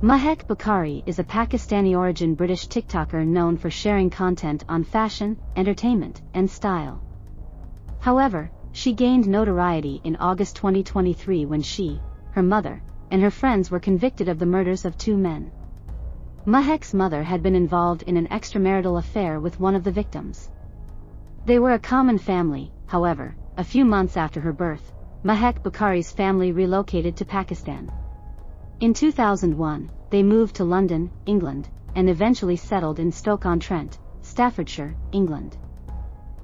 Mahek Bukhari is a Pakistani-origin British TikToker known for sharing content on fashion, entertainment, and style. However, she gained notoriety in August 2023 when she, her mother, and her friends were convicted of the murders of two men. Mahek's mother had been involved in an extramarital affair with one of the victims. They were a common family. However, a few months after her birth, Mahek Bukhari's family relocated to Pakistan. In 2001, they moved to London, England, and eventually settled in Stoke-on-Trent, Staffordshire, England.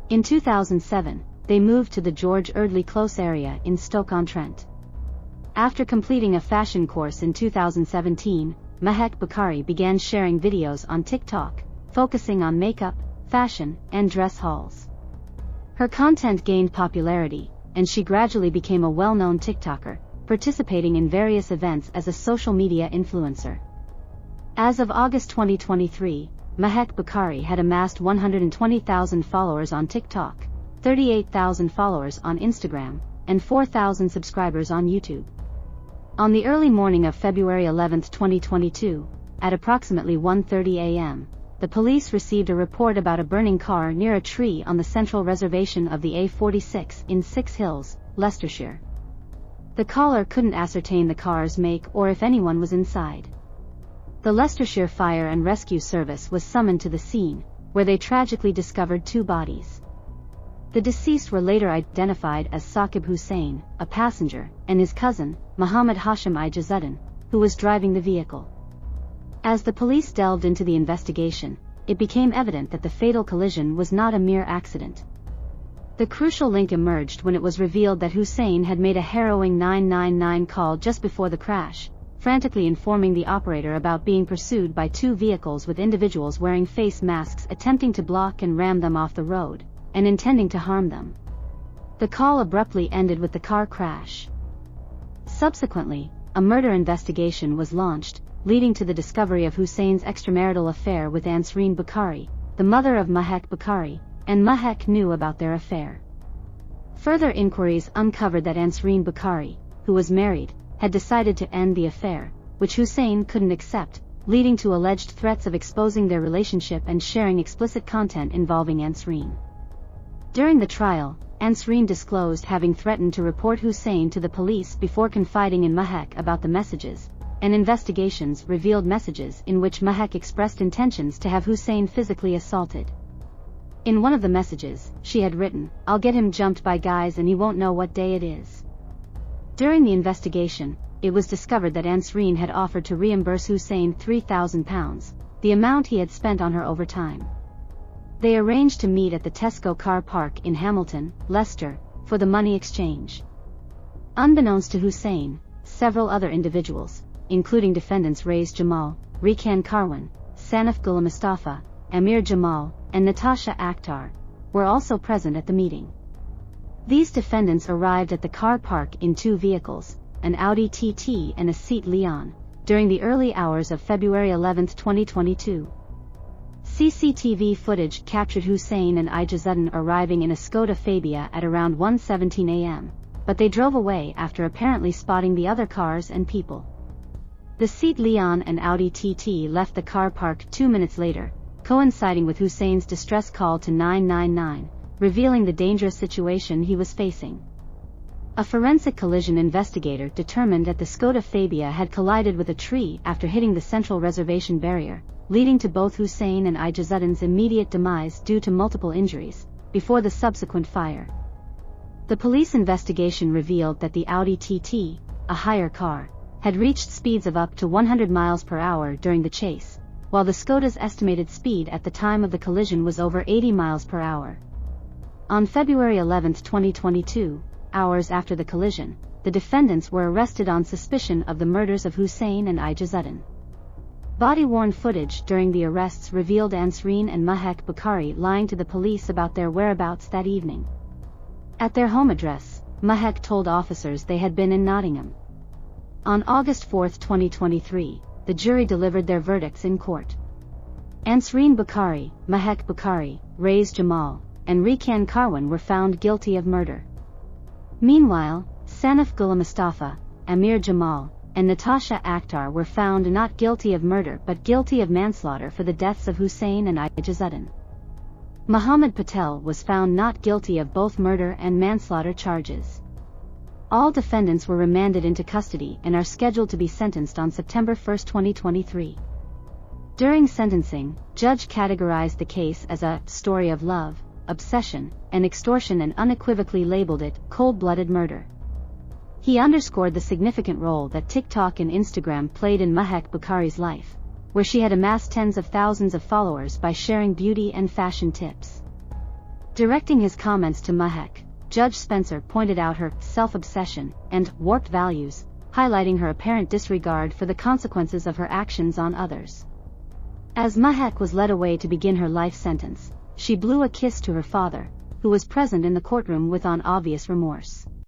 In 2007, they moved to the George Eardley Close area in Stoke-on-Trent. After completing a fashion course in 2017, Mahek Bukhari began sharing videos on TikTok, focusing on makeup, fashion, and dress hauls. Her content gained popularity, and she gradually became a well-known TikToker, participating in various events as a social media influencer. As of August 2023, Mahek Bukhari had amassed 120,000 followers on TikTok, 38,000 followers on Instagram, and 4,000 subscribers on YouTube. On the early morning of February 11, 2022, at approximately 1:30 a.m., the police received a report about a burning car near a tree on the central reservation of the A46 in 6 Hills, Leicestershire. The caller couldn't ascertain the car's make or if anyone was inside. The Leicestershire Fire and Rescue Service was summoned to the scene, where they tragically discovered 2 bodies. The deceased were later identified as Saqib Hussain, a passenger, and his cousin, Muhammad Hashim Ijazuddin, who was driving the vehicle. As the police delved into the investigation, it became evident that the fatal collision was not a mere accident. The crucial link emerged when it was revealed that Hussain had made a harrowing 999 call just before the crash, frantically informing the operator about being pursued by 2 vehicles with individuals wearing face masks attempting to block and ram them off the road, and intending to harm them. The call abruptly ended with the car crash. Subsequently, a murder investigation was launched, leading to the discovery of Hussain's extramarital affair with Ansreen Bukhari, the mother of Mahek Bukhari, and Mahek knew about their affair. Further inquiries uncovered that Ansreen Bukhari, who was married, had decided to end the affair, which Hussain couldn't accept, leading to alleged threats of exposing their relationship and sharing explicit content involving Ansreen. During the trial, Ansreen disclosed having threatened to report Hussain to the police before confiding in Mahek about the messages, and investigations revealed messages in which Mahek expressed intentions to have Hussain physically assaulted. In one of the messages, she had written, "I'll get him jumped by guys and he won't know what day it is." During the investigation, it was discovered that Ansreen had offered to reimburse Hussain £3,000, the amount he had spent on her over time. They arranged to meet at the Tesco car park in Hamilton, Leicester, for the money exchange. Unbeknownst to Hussain, several other individuals, including defendants Raiz Jamal, Rikan Karwan, Sanif Gula Mustafa, Amir Jamal, and Natasha Akhtar, were also present at the meeting. These defendants arrived at the car park in 2 vehicles, an Audi TT and a Seat Leon, during the early hours of February 11, 2022. CCTV footage captured Hussain and Ijazuddin arriving in a Skoda Fabia at around 1:17 a.m., but they drove away after apparently spotting the other cars and people. The Seat Leon and Audi TT left the car park 2 minutes later, coinciding with Hussain's distress call to 999, revealing the dangerous situation he was facing. A forensic collision investigator determined that the Skoda Fabia had collided with a tree after hitting the central reservation barrier, leading to both Hussain and Ijazuddin's immediate demise due to multiple injuries, before the subsequent fire. The police investigation revealed that the Audi TT, a hire car, had reached speeds of up to 100 miles per hour during the chase, while the Skoda's estimated speed at the time of the collision was over 80 miles per hour. On February 11, 2022, hours after the collision, the defendants were arrested on suspicion of the murders of Hussain and Ijazuddin. Body-worn footage during the arrests revealed Ansreen and Mahek Bukhari lying to the police about their whereabouts that evening. At their home address, Mahek told officers they had been in Nottingham. On August 4, 2023, the jury delivered their verdicts in court. Ansreen Bukhari, Mahek Bukhari, Raiz Jamal, and Rikan Karwan were found guilty of murder. Meanwhile, Sanif Gula Mustafa, Amir Jamal, and Natasha Akhtar were found not guilty of murder but guilty of manslaughter for the deaths of Hussein and Ijazuddin. Muhammad Patel was found not guilty of both murder and manslaughter charges. All defendants were remanded into custody and are scheduled to be sentenced on September 1, 2023. During sentencing, Judge categorized the case as a story of love, obsession, and extortion and unequivocally labeled it cold-blooded murder. He underscored the significant role that TikTok and Instagram played in Mahek Bukhari's life, where she had amassed tens of thousands of followers by sharing beauty and fashion tips. Directing his comments to Mahek, Judge Spencer pointed out her self-obsession and warped values, highlighting her apparent disregard for the consequences of her actions on others. As Mahek was led away to begin her life sentence, she blew a kiss to her father, who was present in the courtroom with obvious remorse.